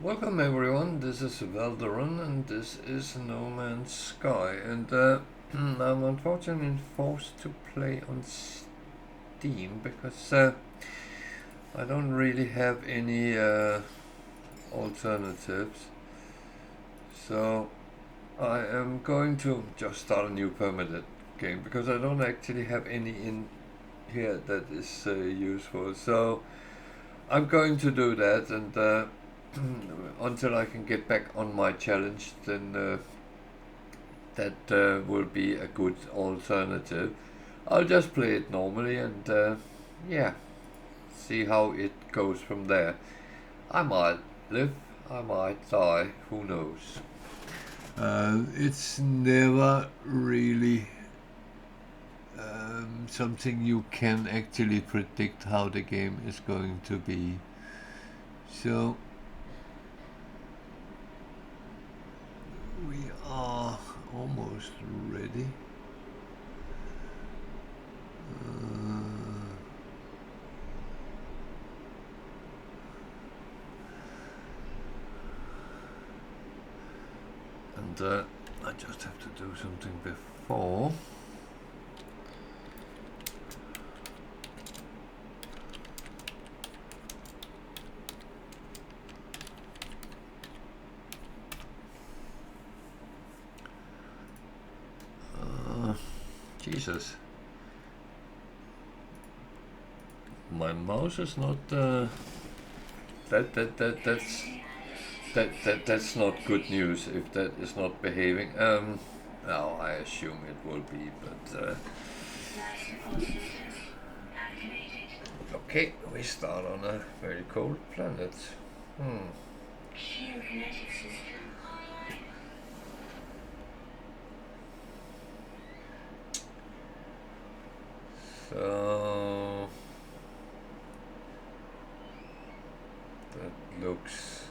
Welcome everyone, this is Valderon and this is No Man's Sky, and I'm unfortunately forced to play on Steam because I don't really have any alternatives. So I am going to just start a new Permadeath game because I don't actually have any in here that is useful. So I'm going to do that, and until I can get back on my challenge, then that will be a good alternative. I'll just play it normally and yeah, see how it goes from there. I might live, I might die, who knows. It's never really something you can actually predict how the game is going to be. So we are almost ready. And I just have to do something before. Jesus. My mouse is not that's not good news if that is not behaving. No, I assume it will be, but okay, we start on a very cold planet. So that looks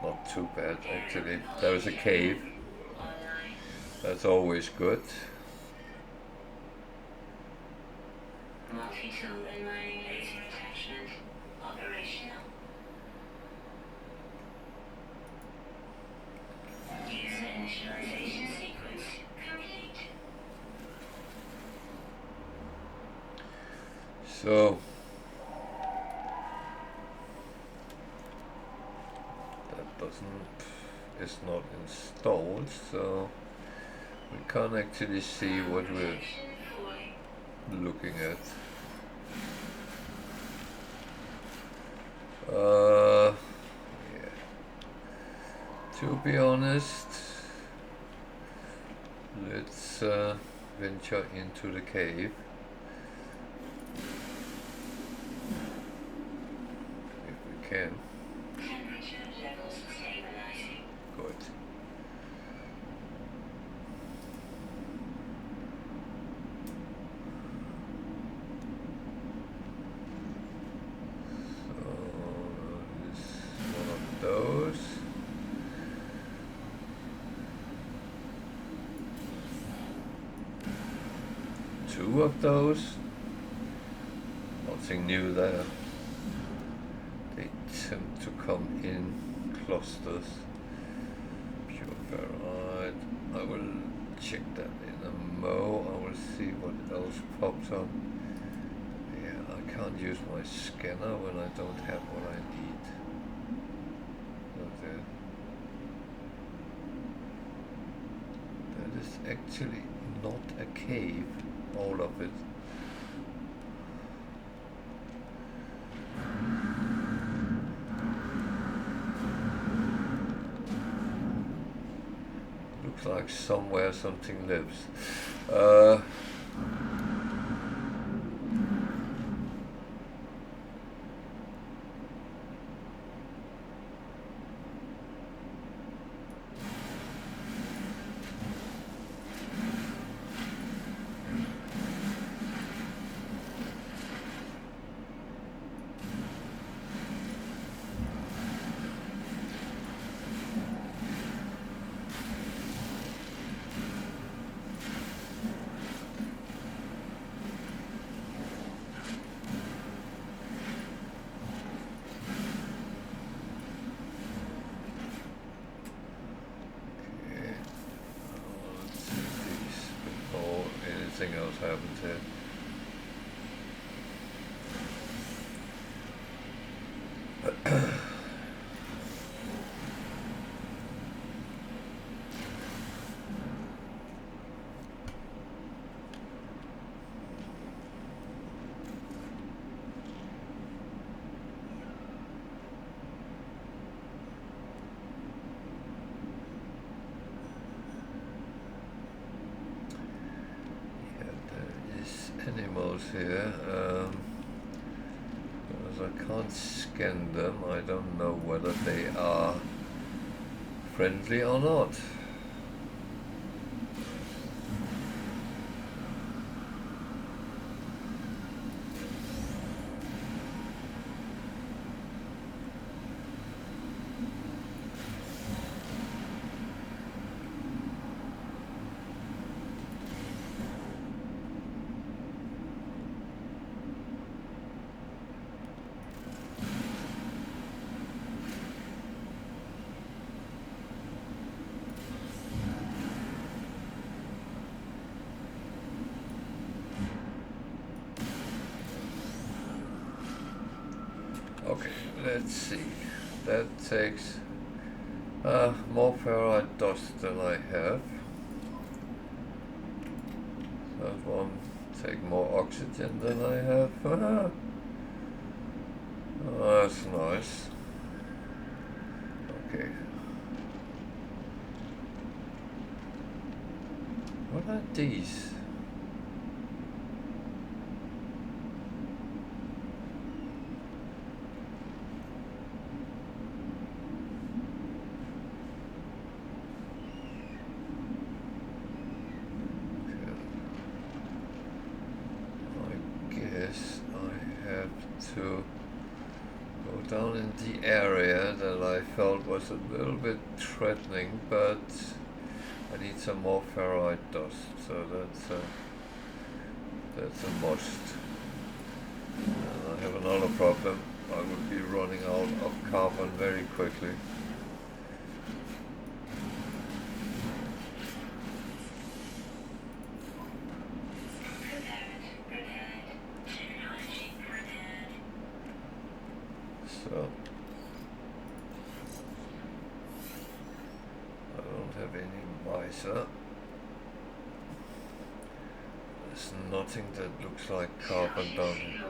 not too bad actually. There is a cave. That's always good. Multi-tool and mining laser attachment operational. User initialization sequence complete. So that is not installed, so we can't actually see what we're looking at. Yeah. To be honest, let's venture into the cave. If we can. Temperature levels stabilizing. Good. Those. Two of those. Nothing new there. They tend to come in clusters. Pure ferrite. I will check that in a mo. I will see what else pops up. Yeah, I can't use my scanner when I don't have what I need. Okay. That is actually not a cave, all of it. Looks like somewhere something lives. here. Animals here, because I can't scan them. I don't know whether they are friendly or not. Okay, let's see. That takes more ferrite dust than I have. That one take more oxygen than I have. Oh, that's nice. Okay. What are these? To go down in the area that I felt was a little bit threatening, but I need some more ferrite dust, so that's a must. And I have another problem. I will be running out of carbon very quickly. So I don't have any visor. There's nothing that looks like carbon down here.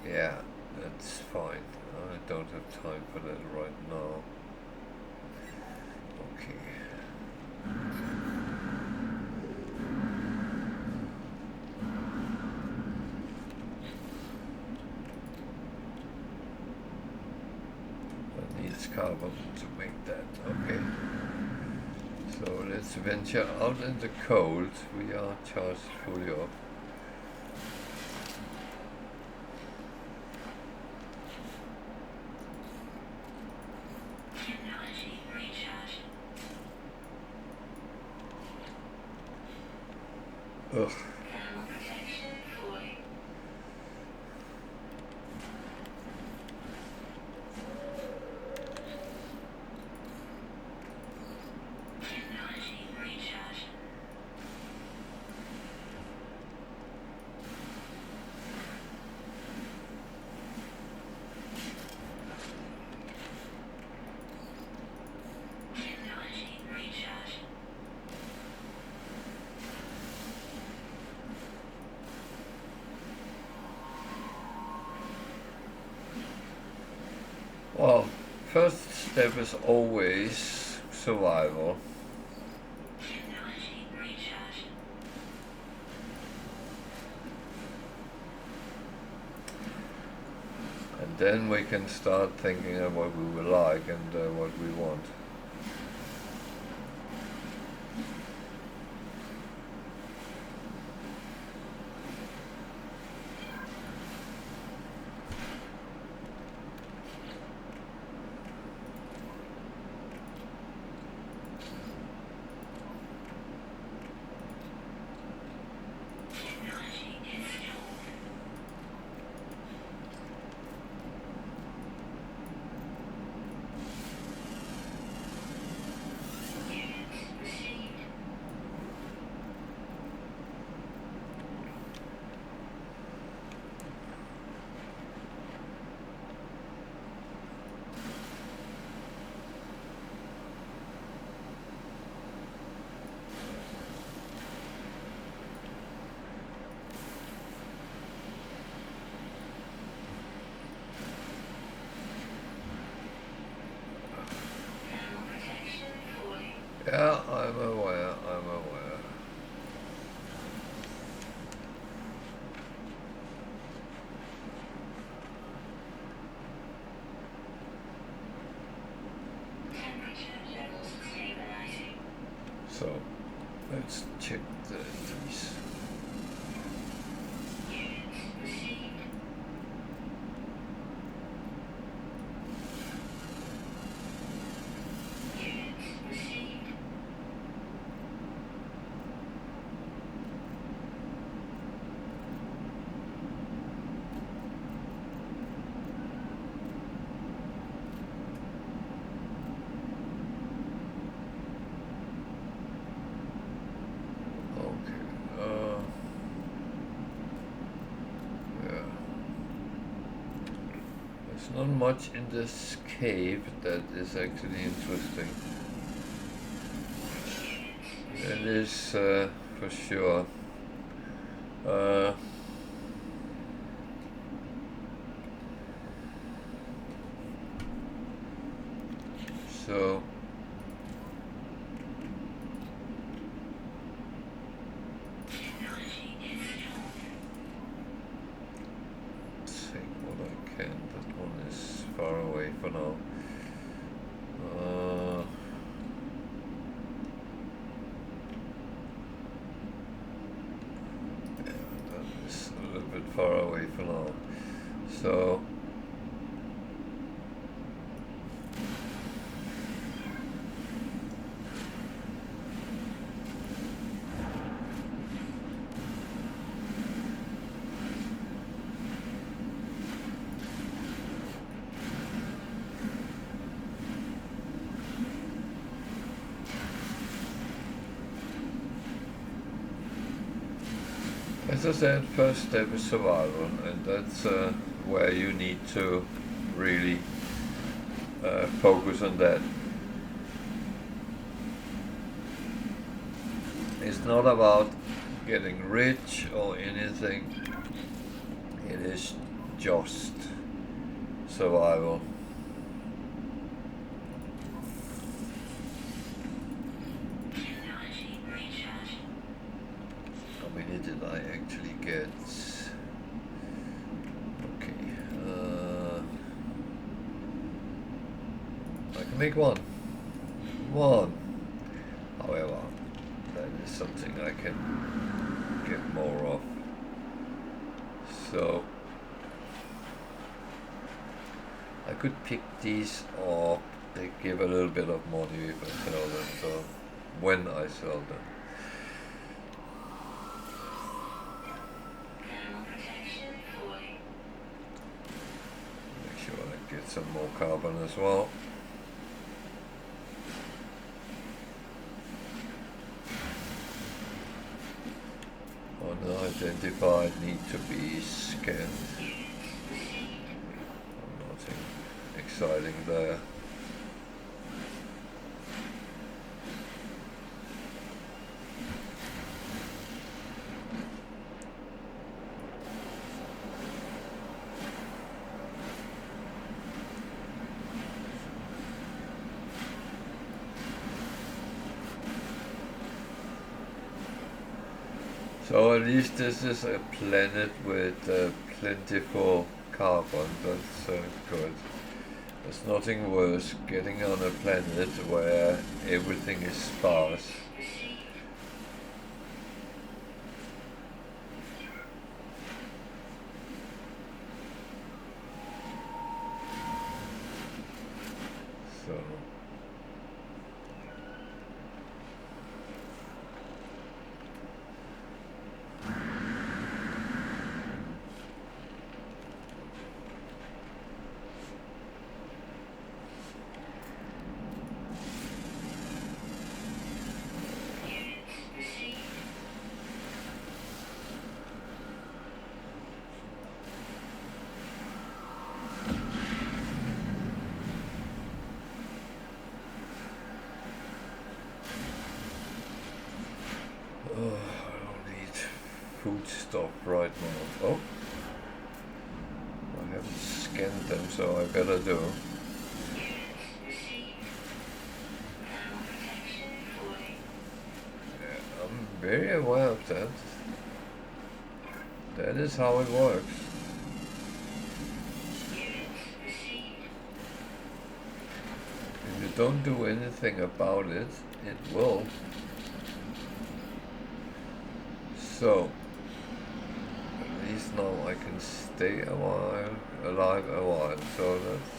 Yeah, that's fine. I don't have time for that right now. Okay. Carbon to make that. Okay, so let's venture out in the cold. We are charged fully up. Ugh. Well, first step is always survival. And then we can start thinking of what we would like and what we want. Let's check these. Not much in this cave that is actually interesting. It is for sure. So take what I can. That one is far away for now. Yeah, that is a little bit far away for now. So as I said, first step is survival, and that's where you need to really focus on that. It's not about getting rich or anything, it is just survival. How many did I actually get? Okay, I can make one. However, that is something I can get more of. So I could pick these up. They give a little bit of money if I sell them. So when I sell them. Make sure I get some more carbon as well. Unidentified need to be scanned. Nothing exciting there. So at least this is a planet with plentiful carbon. That's good. There's nothing worse getting on a planet where everything is sparse. So food stuff right now. Oh, I haven't scanned them, so I better do. Yeah, I'm very aware of that. That is how it works. If you don't do anything about it, it will. So at least now I can stay a while, alive a while. So that's.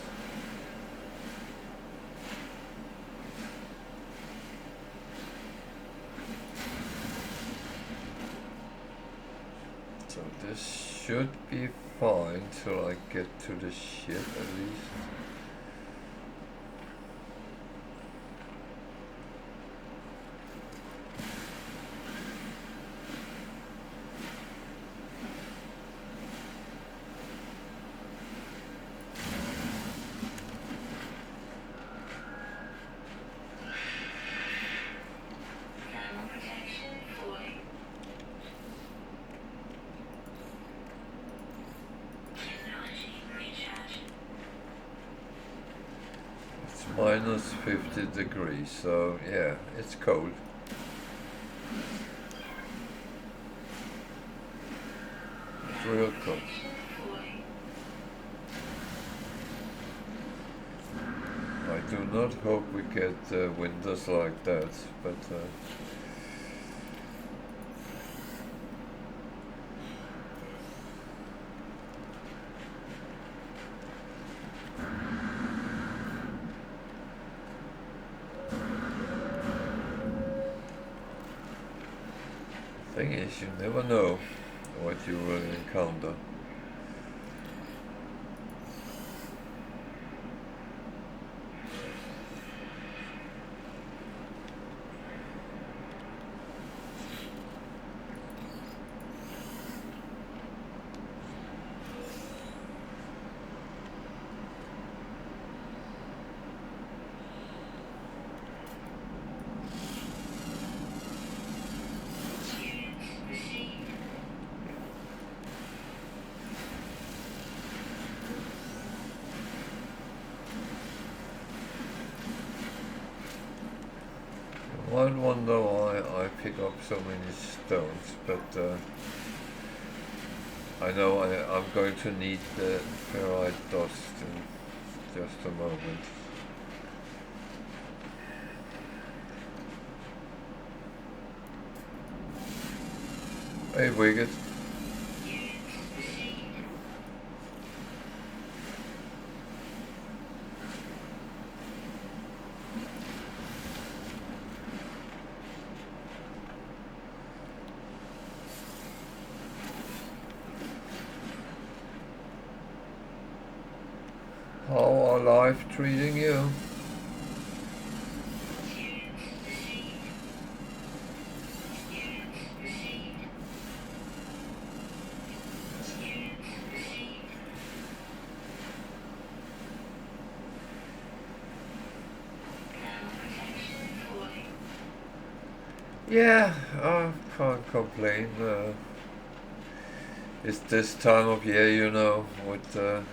So this should be fine till I get to the ship at least. Thermal protection fully. Technology recharge. It's minus 50 degrees, so yeah, it's cold. It's real cold. Fully. I do not hope we get winters like that, but thing is, you never know what you will encounter. Units received. You might wonder why I pick up so many stones, but I know I'm going to need the ferrite dust in just a moment. Hey, Wicked. Units received. How are life treating you? Units received. Units received. Units received. Thermal protection fully. Yeah, I can't complain. It's this time of year, you know, with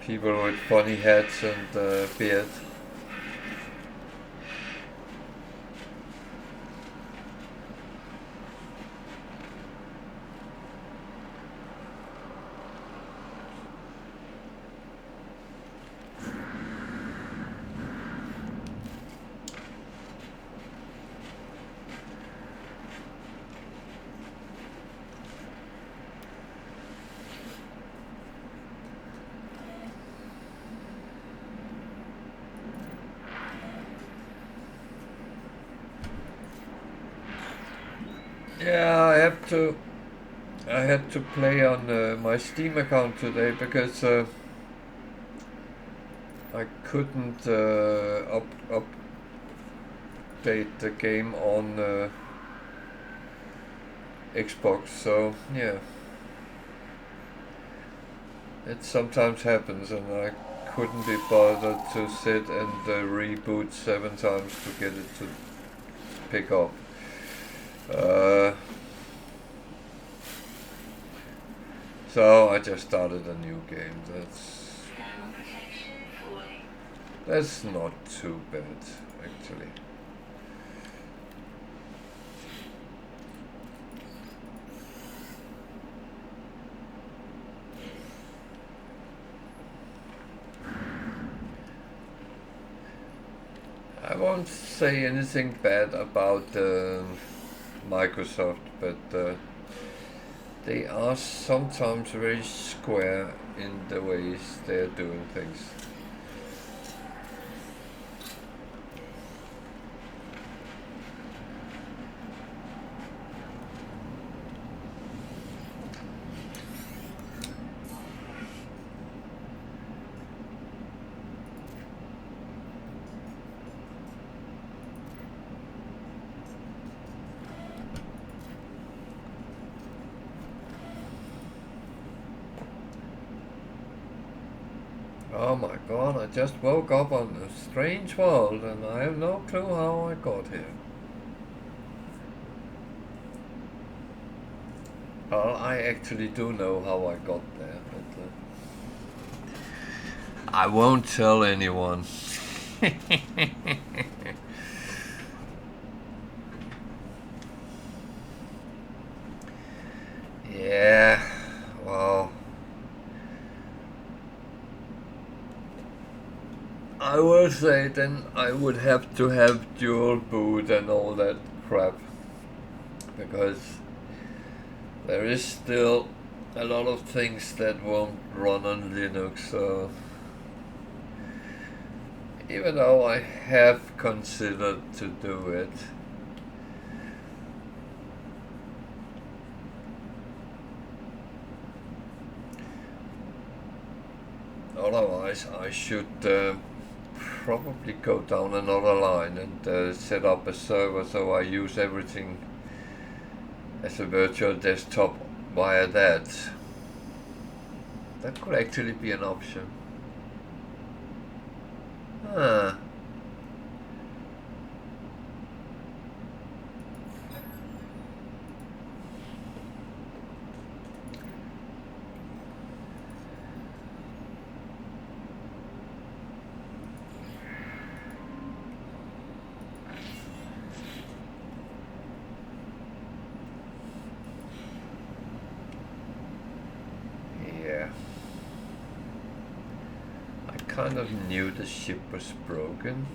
people with funny hats and beard. Yeah, I had to play on my Steam account today because I couldn't update the game on Xbox. So yeah, it sometimes happens, and I couldn't be bothered to sit and reboot 7 times to get it to pick up. So I just started a new game. Thermal protection fully. That's not too bad, actually. I won't say anything bad about Microsoft, but they are sometimes very square in the ways they're doing things. Oh my god, I just woke up on a strange world and I have no clue how I got here. Well, I actually do know how I got there, but I won't tell anyone. Yeah, well, I will say then I would have to have dual boot and all that crap, because there is still a lot of things that won't run on Linux, so even though I have considered to do it, otherwise I should probably go down another line and set up a server so I use everything as a virtual desktop via that. That could actually be an option. Huh. Yeah. I kind of knew the ship was broken.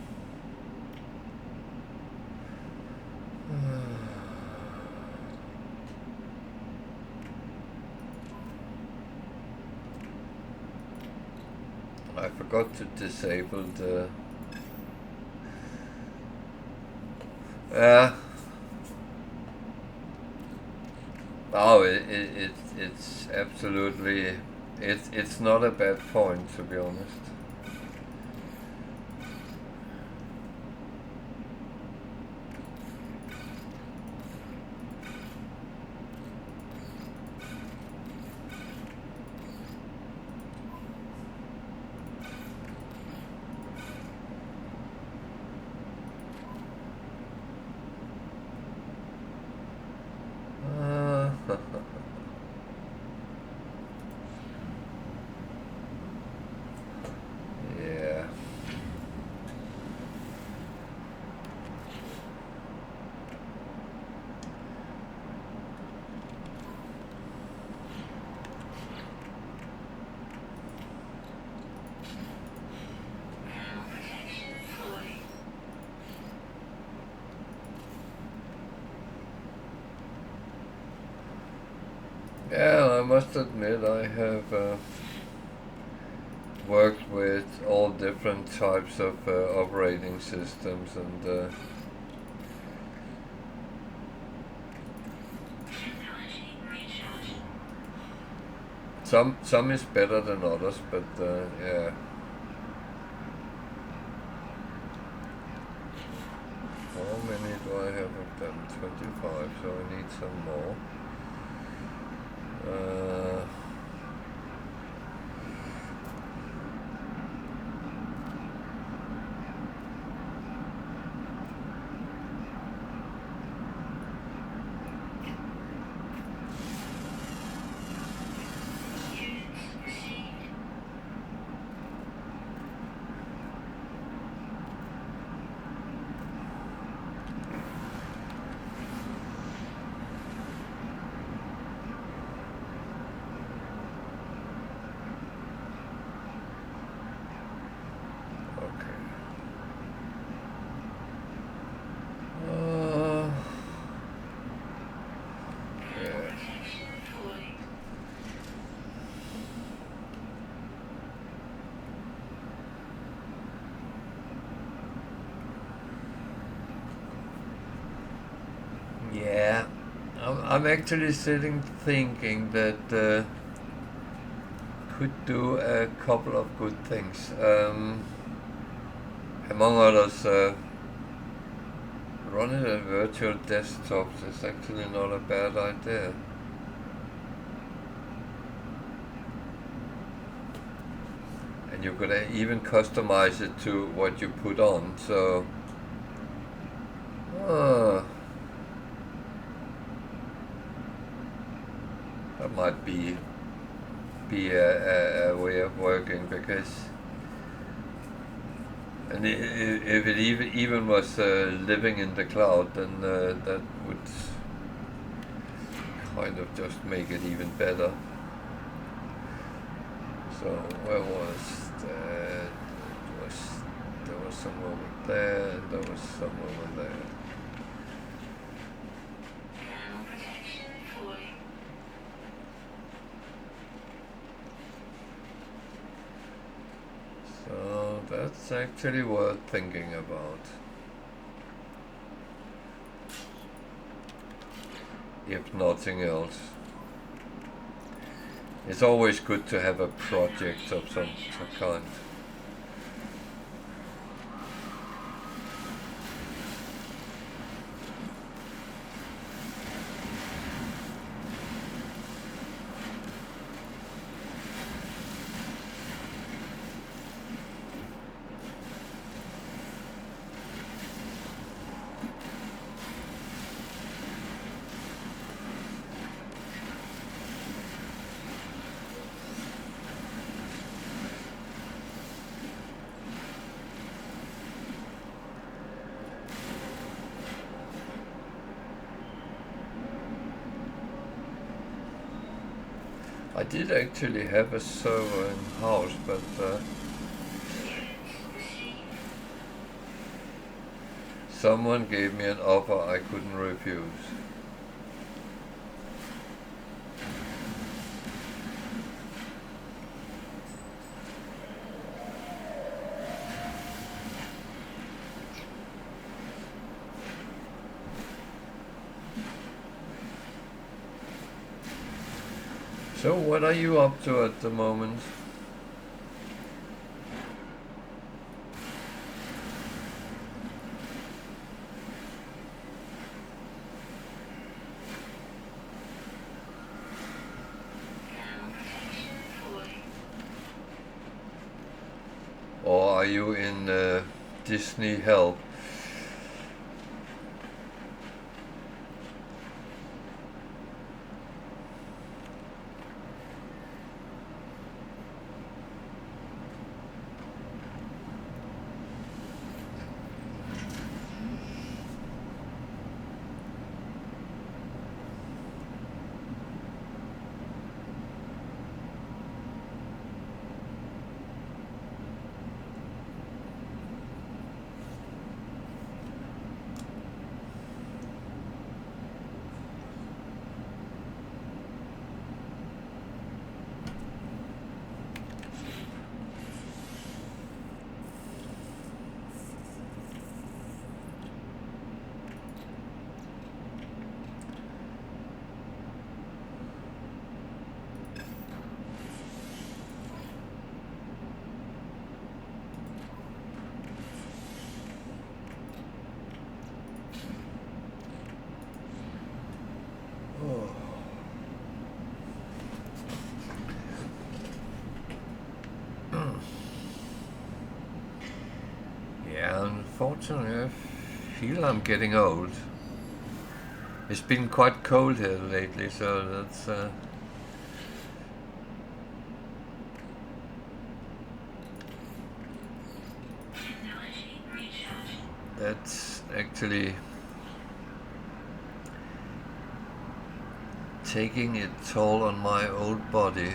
I forgot to disable the... Oh, it's absolutely... It's not a bad point, to be honest. Yeah. Protection fully. Yeah, I must admit I have worked with all different types of operating systems, and Technology recharge. some is better than others, but yeah. How many do I have of them? 25, so I need some more. Units received. I'm actually sitting thinking that could do a couple of good things. Among others, running a virtual desktop is actually not a bad idea. And you could even customize it to what you put on. So, that might be a way of working, because, and if it even was living in the cloud, then that would kind of just make it even better. So where was that? There was some over there, and there was some over there. So that's actually worth thinking about. If nothing else. It's always good to have a project of some kind. I did actually have a server in house, but someone gave me an offer I couldn't refuse. So what are you up to at the moment? Or are you in Disney hell? Yeah, unfortunately, I feel I'm getting old. It's been quite cold here lately, so that's actually taking a toll on my old body.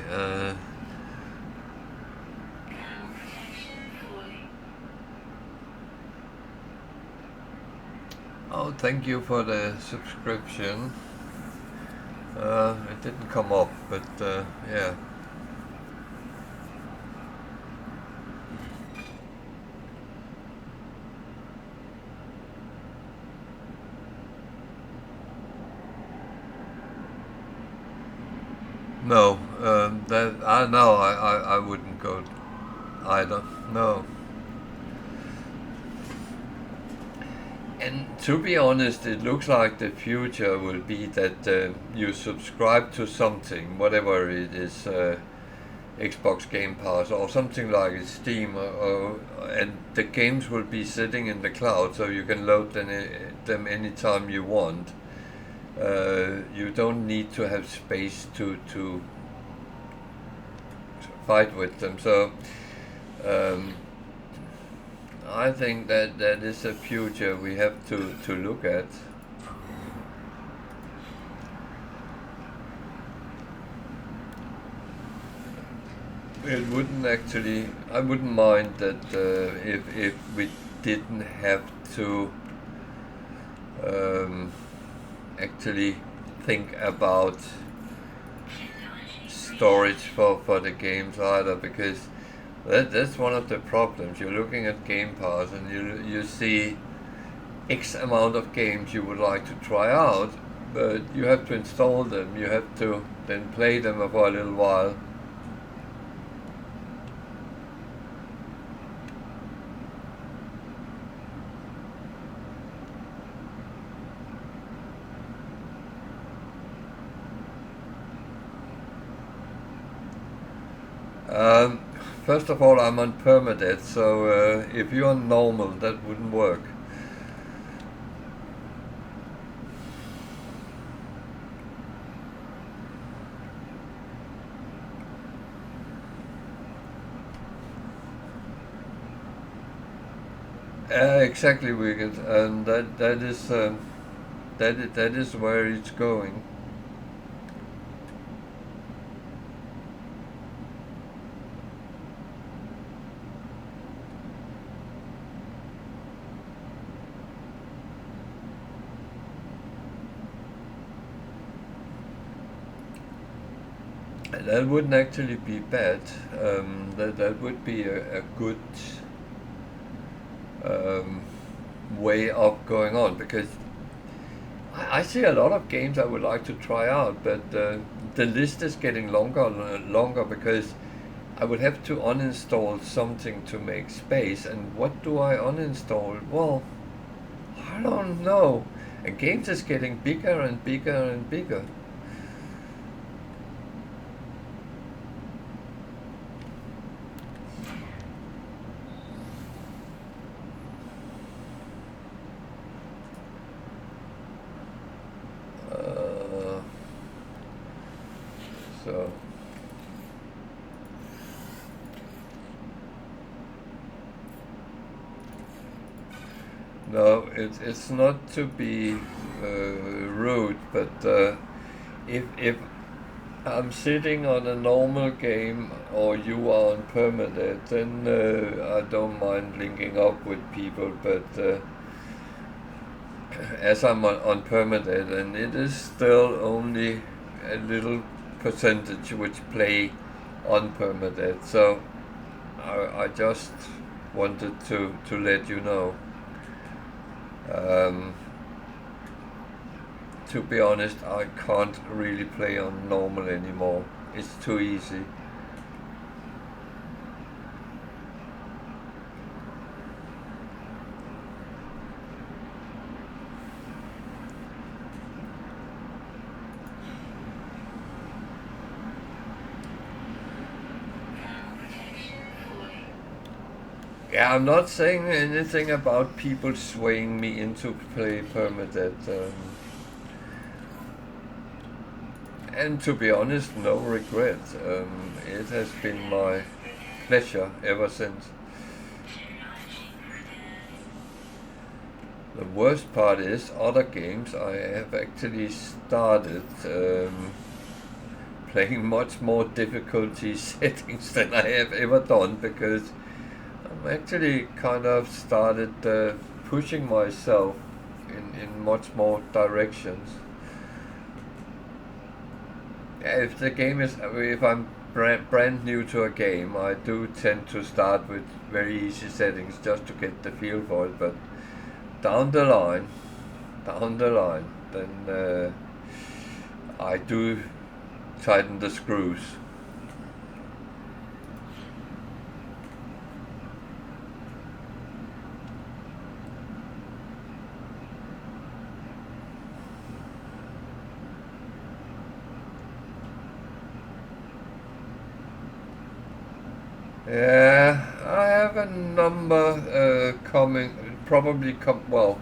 Oh, thank you for the subscription. It didn't come up, but yeah. No, that no, I wouldn't go either. No. And to be honest, it looks like the future will be that you subscribe to something, whatever it is, Xbox Game Pass or something like Steam, and the games will be sitting in the cloud, so you can load them anytime you want. You don't need to have space to fight with them. So I think that is a future we have to look at. It wouldn't actually. I wouldn't mind that if we didn't have to actually think about storage for the games either, because that's one of the problems. You're looking at Game Pass and you see X amount of games you would like to try out, but you have to install them. You have to then play them for a little while. First of all, I'm on Permadeath, so if you're on normal, that wouldn't work. Exactly, Wicked, and that is where it's going. That wouldn't actually be bad. That would be a good way of going on, because I see a lot of games I would like to try out, but the list is getting longer and longer because I would have to uninstall something to make space. And what do I uninstall? Well, I don't know. And games is getting bigger and bigger and bigger. So no, it's not to be rude, but if I'm sitting on a normal game or you are on Permadeath, then I don't mind linking up with people, but as I'm on Permadeath, and it is still only a little percentage which play on Permadeath, so I just wanted to let you know. To be honest, I can't really play on normal anymore. It's too easy. Yeah, I'm not saying anything about people swaying me into play Permadeath. And to be honest, no regret. It has been my pleasure ever since. The worst part is other games I have actually started playing much more difficulty settings than I have ever done, because I'm actually kind of started pushing myself in much more directions. If the game is, if I'm brand new to a game, I do tend to start with very easy settings just to get the feel for it. But down the line, then I do tighten the screws. Yeah, I have a number coming, probably well,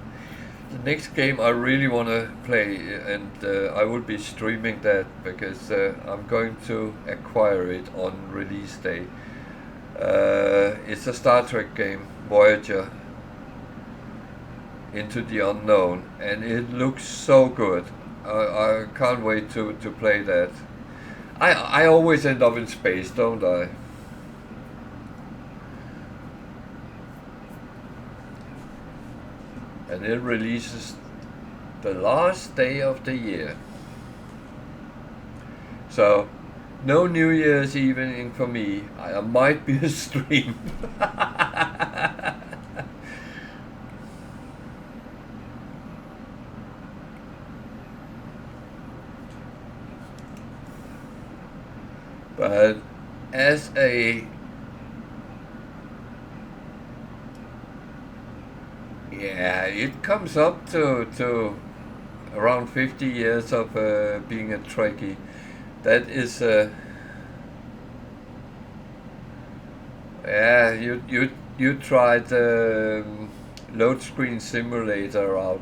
the next game I really want to play, and I will be streaming that because I'm going to acquire it on release day. It's a Star Trek game, Voyager, Into the Unknown, and it looks so good. I can't wait to play that. I always end up in space, don't I? And it releases the last day of the year. So, no New Year's evening for me. I might be a stream. But as a yeah, it comes up to around 50 years of being a Trekkie. That is yeah, you tried load screen simulator out.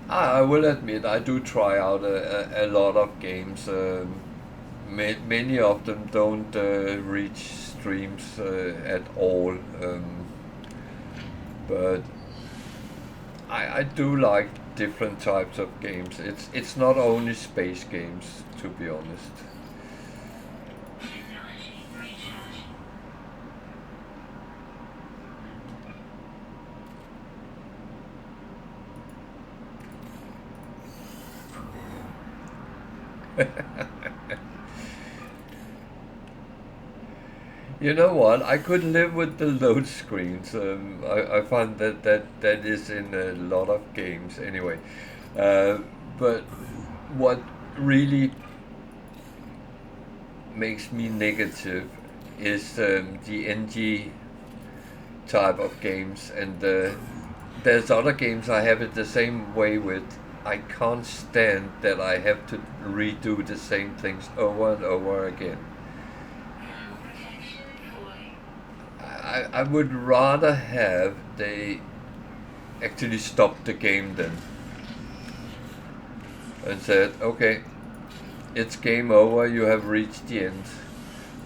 I will admit I do try out a lot of games. Many of them don't reach streams at all, but I do like different types of games. It's not only space games, to be honest. You know what? I could live with the load screens. I find that is in a lot of games anyway. Uh, but what really makes me negative is the NG type of games, and there's other games I have it the same way with. I can't stand that I have to redo the same things over and over again. I would rather have they actually stopped the game then and said, okay, it's game over, you have reached the end.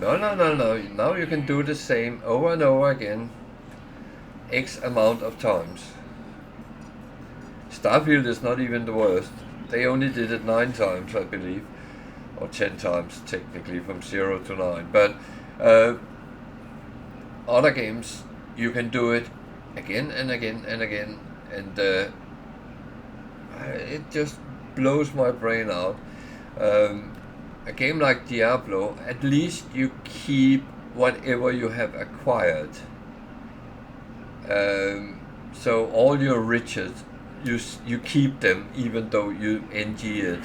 No, no, no, no. Now you can do the same over and over again, X amount of times. Starfield is not even the worst. They only did it 9 times, I believe, or 10 times technically, from 0 to 9. But other games, you can do it again and again and again, and it just blows my brain out. A game like Diablo, at least you keep whatever you have acquired. So all your riches, you keep them even though you NG it.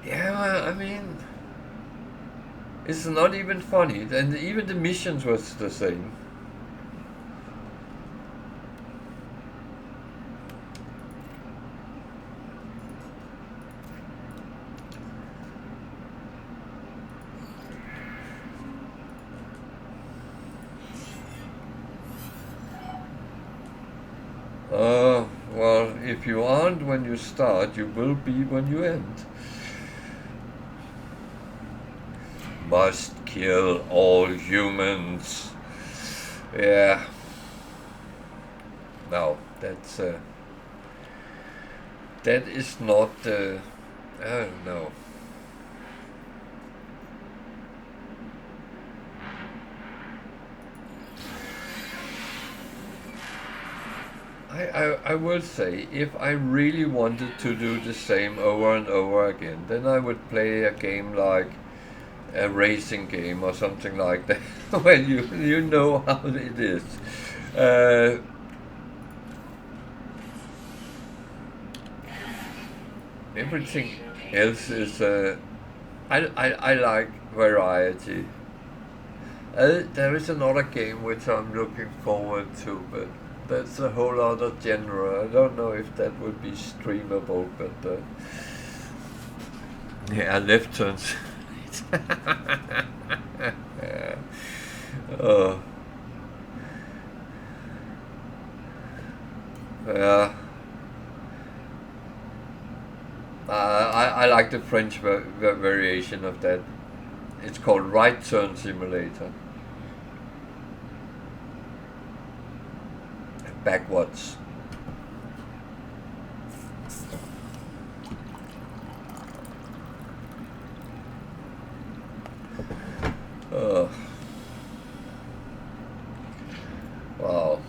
Yeah, I mean, it's not even funny, and even the missions was the same. Well, if you aren't when you start, you will be when you end. Must kill all humans. Yeah. No, that is not. I don't know. I will say, if I really wanted to do the same over and over again, then I would play a game like a racing game or something like that, where you know how it is. Everything else is I like variety. There is another game which I'm looking forward to, but that's a whole other genre. I don't know if that would be streamable, but yeah, left turns. Oh, yeah. I like the French variation of that. It's called Right Turn Simulator. Backwards. Wow.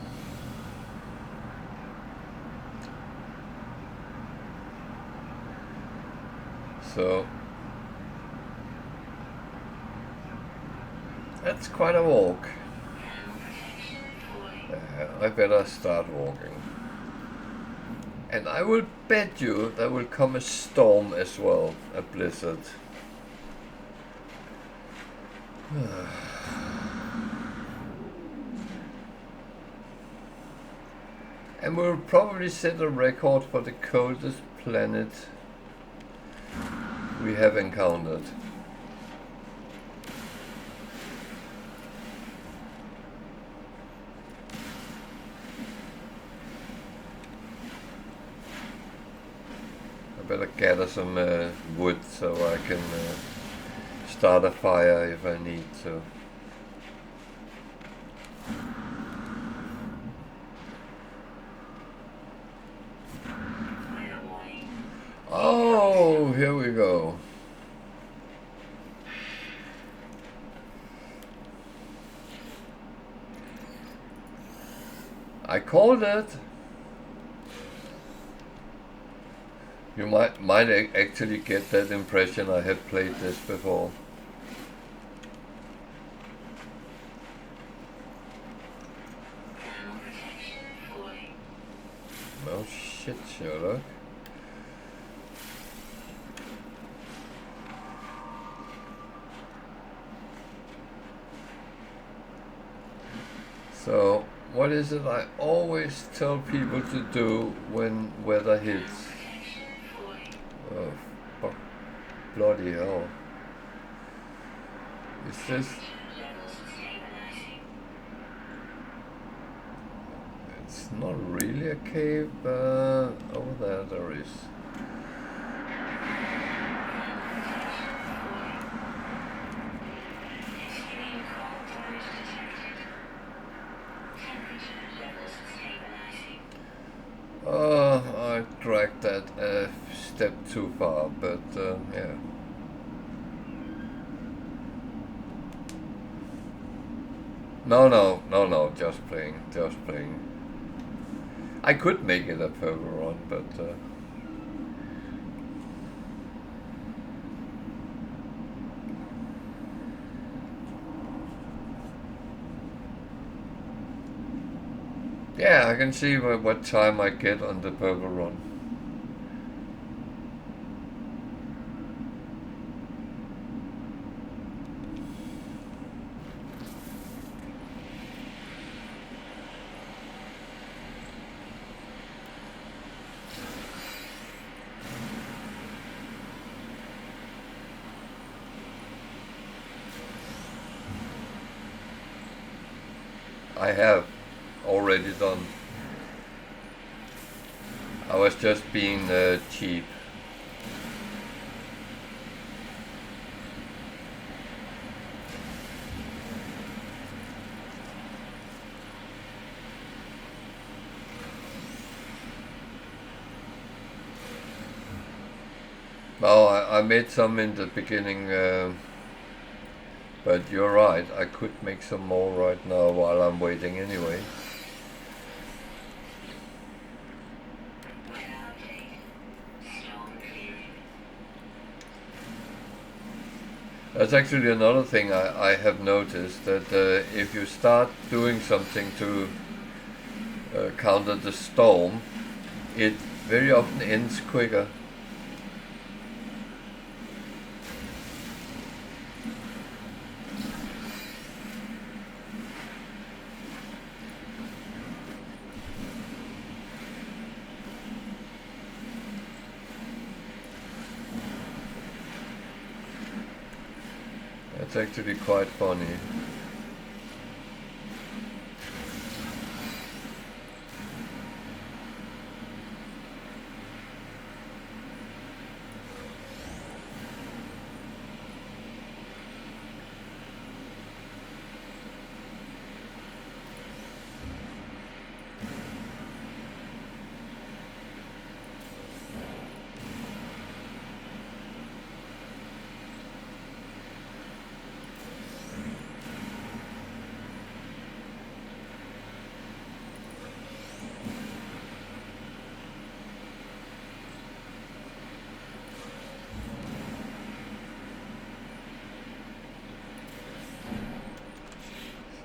So that's quite a walk. I better start walking. And I will bet you there will come a storm as well, a blizzard. And we'll probably set a record for the coldest planet we have encountered. I better gather some wood so I can start a fire if I need to. Oh, here we go. I called it. You might actually get that impression I had played this before. No shit, Sherlock. So, what is it I always tell people to do when weather hits? Oh, fuck. Bloody hell. Is this... It's not really a cave, but over there is. I dragged that a step too far, but yeah. No, just playing. I could make it a further run, but yeah, I can see what time I get on the purple run. I have already done. I was just being cheap. Well, I made some in the beginning, but you're right, I could make some more right now while I'm waiting anyway. That's actually another thing I have noticed, that if you start doing something to counter the storm, it very often ends quicker. That's actually quite funny.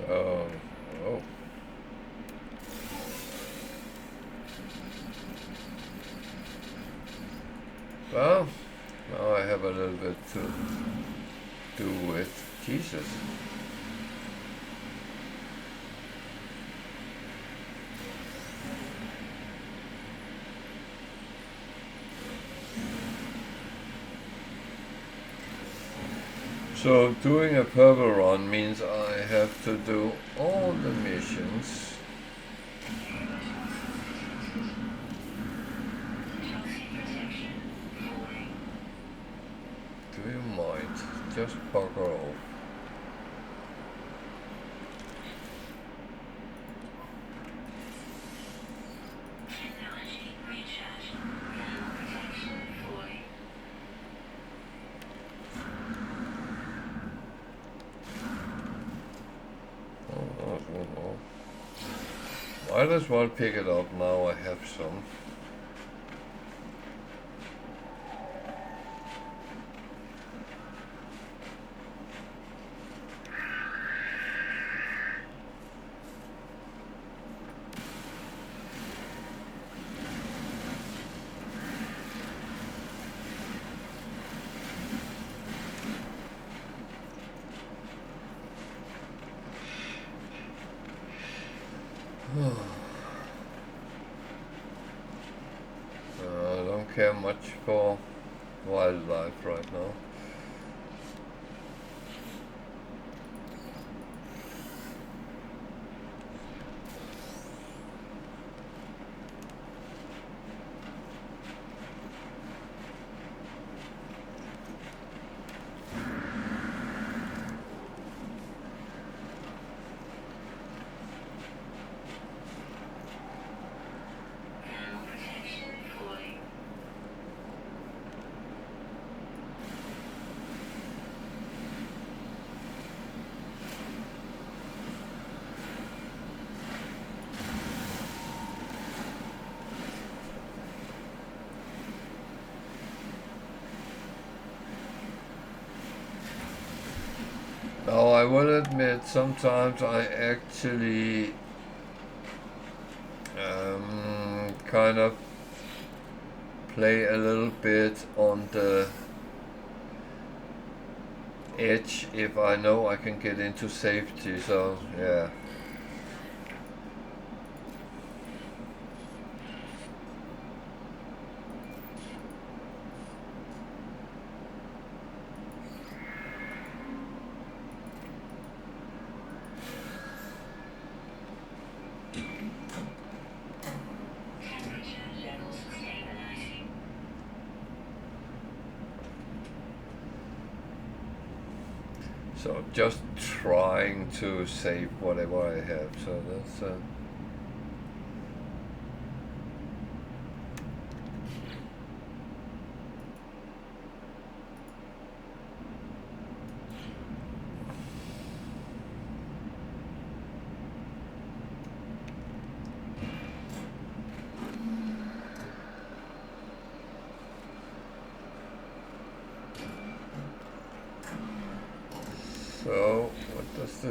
Oh. Well, now I have a little bit to do with Jesus. So doing a purple run means I have to do all the missions. Do you mind? Just bugger off. Might as well pick it up now I have some. I don't care much for wildlife right now. Now I will admit sometimes I actually kind of play a little bit on the edge if I know I can get into safety, so yeah. So just trying to save whatever I have, so that's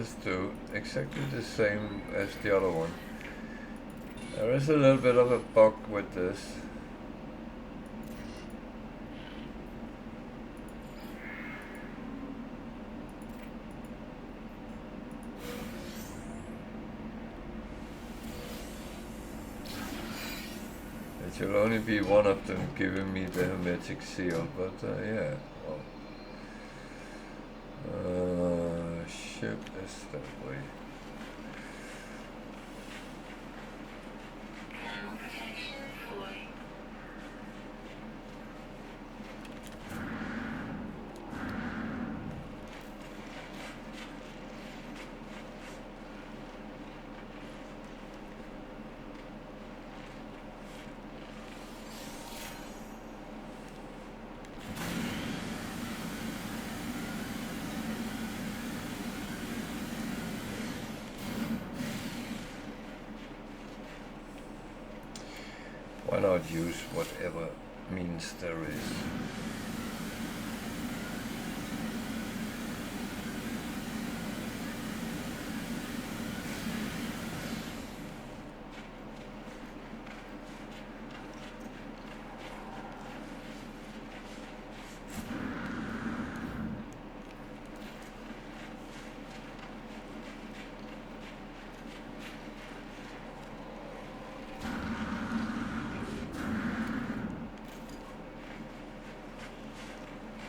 Let's do exactly the same as the other one. There is a little bit of a bug with this. It should only be one of them giving me the hermetic seal, but yeah. Well, ship is that way. Why not use whatever means there is?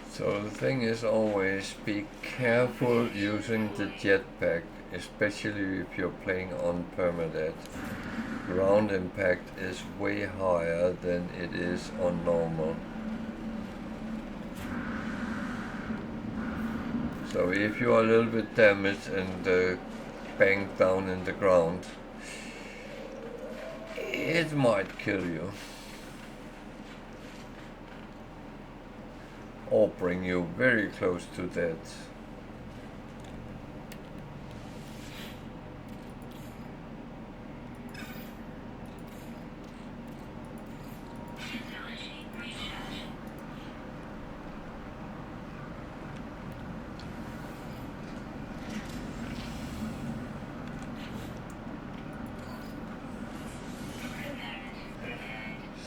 So the thing is always be careful using the jetpack, especially if you're playing on Permadeath. Ground impact is way higher than it is on normal. So if you are a little bit damaged and banged down in the ground, it might kill you. Or bring you very close to death.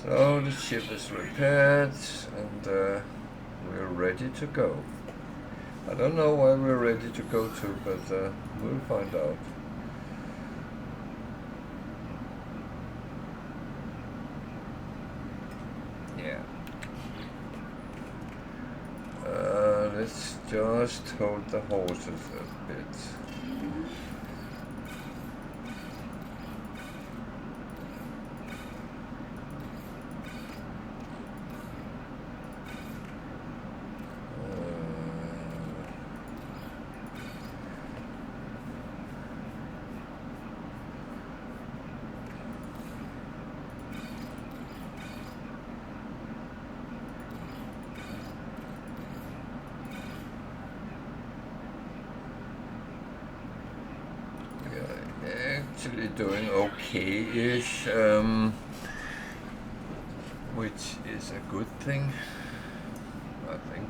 So the ship is repaired and we're ready to go. I don't know where we're ready to go to, but we'll find out. Yeah. Let's just hold the horses a bit. Actually doing okay-ish, which is a good thing, I think.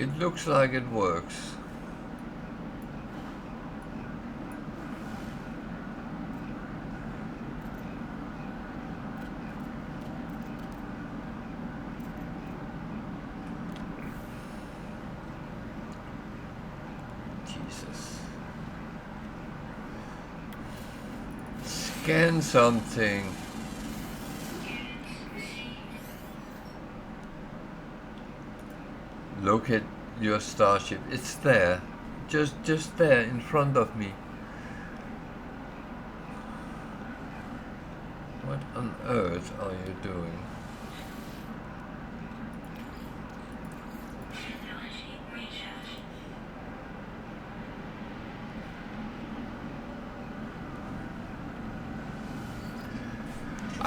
It looks like it works. Jesus. Scan something. Locate your starship. It's there. Just there in front of me. What on earth are you doing?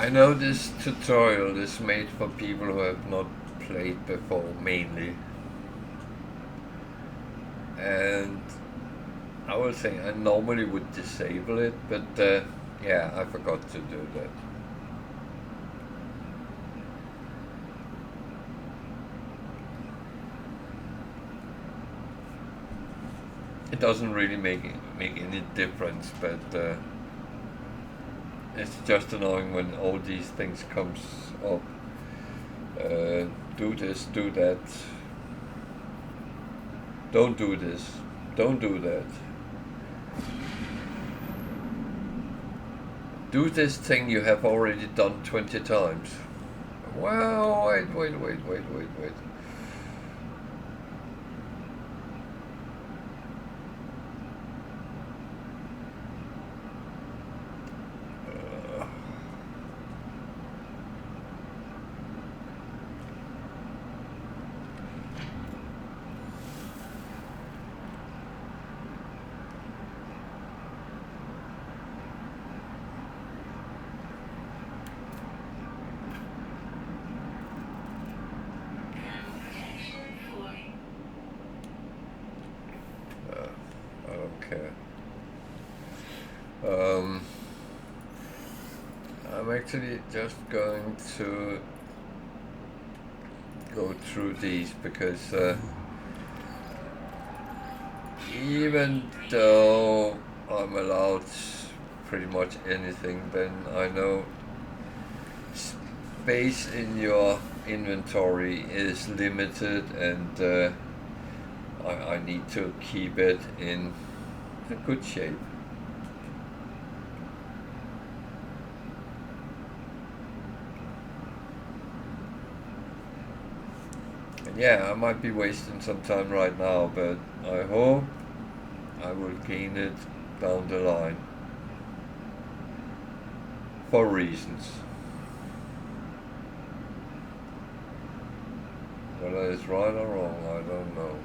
I know this tutorial is made for people who have not played before mainly, and I will say I normally would disable it, but yeah, I forgot to do that. It doesn't really make any difference, but it's just annoying when all these things comes up. Do this, do that. Don't do this. Don't do that. Do this thing you have already done 20 times. Well, wait. I don't care. I'm actually just going to go through these because even though I'm allowed pretty much anything, then I know space in your inventory is limited, and I need to keep it in a good shape. And yeah, I might be wasting some time right now, but I hope I will gain it down the line for reasons. Whether it's right or wrong, I don't know.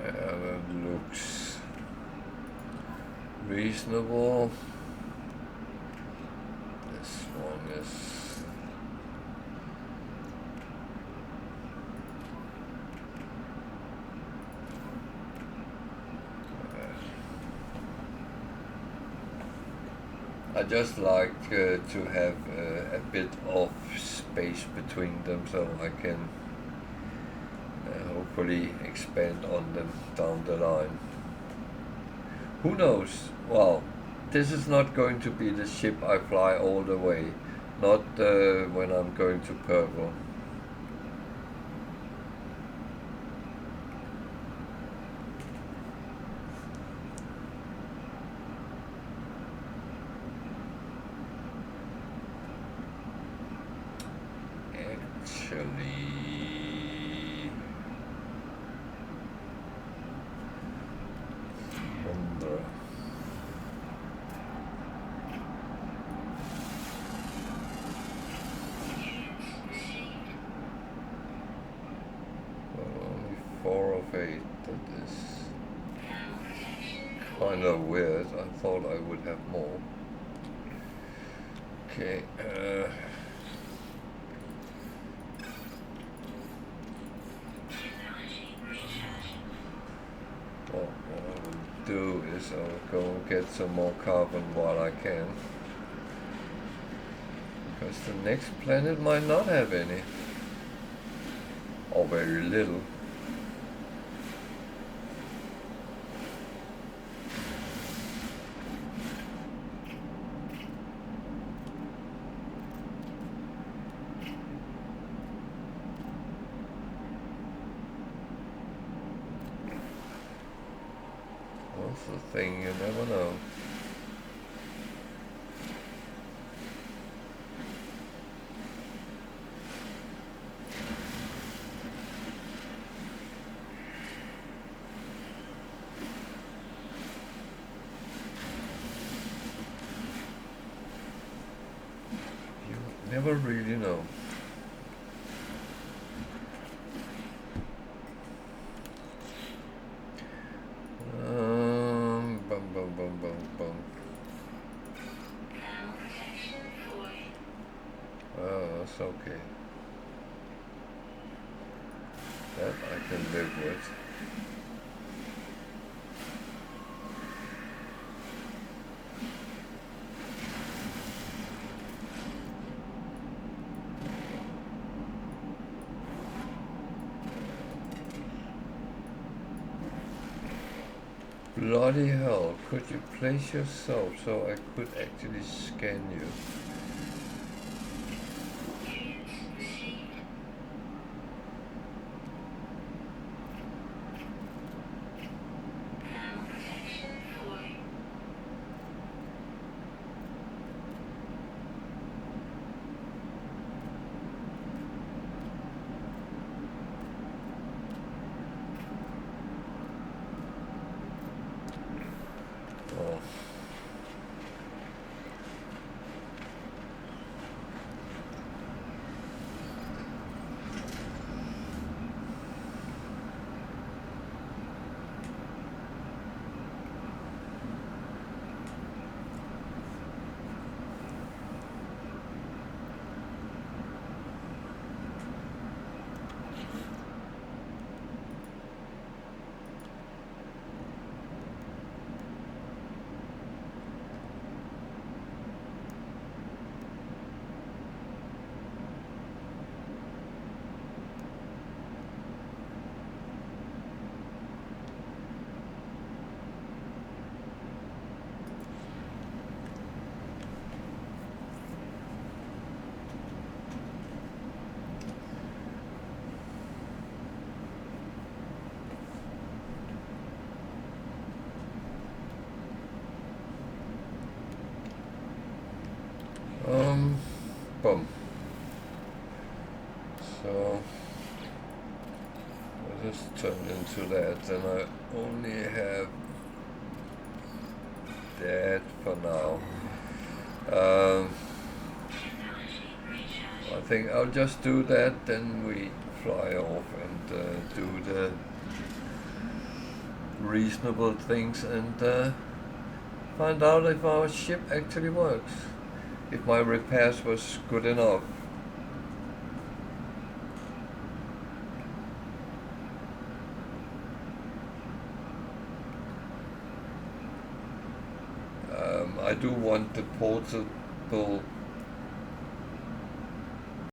That looks reasonable. This one is I just like to have a bit of space between them so I can hopefully expand on them down the line. Who knows? Well, this is not going to be the ship I fly all the way, not when I'm going to purple. Actually, only 4 of 8. That is kind of weird. I thought I would have more. Okay. What I will do is I'll go and get some more carbon while I can. Because the next planet might not have any. Or very little. That's the thing, you never know. never really know. Bum bum bum bum bum. Thermal protection fully. Oh, that's okay. That I can live with. Bloody hell, could you place yourself so I could actually scan you? Units received. Thermal protection fully. Oh. Boom. So I just turned into that, and I only have that for now. Technology I recharge. think I'll just do that, then we fly off and do the reasonable things and find out if our ship actually works. If my repairs was good enough. I do want the portable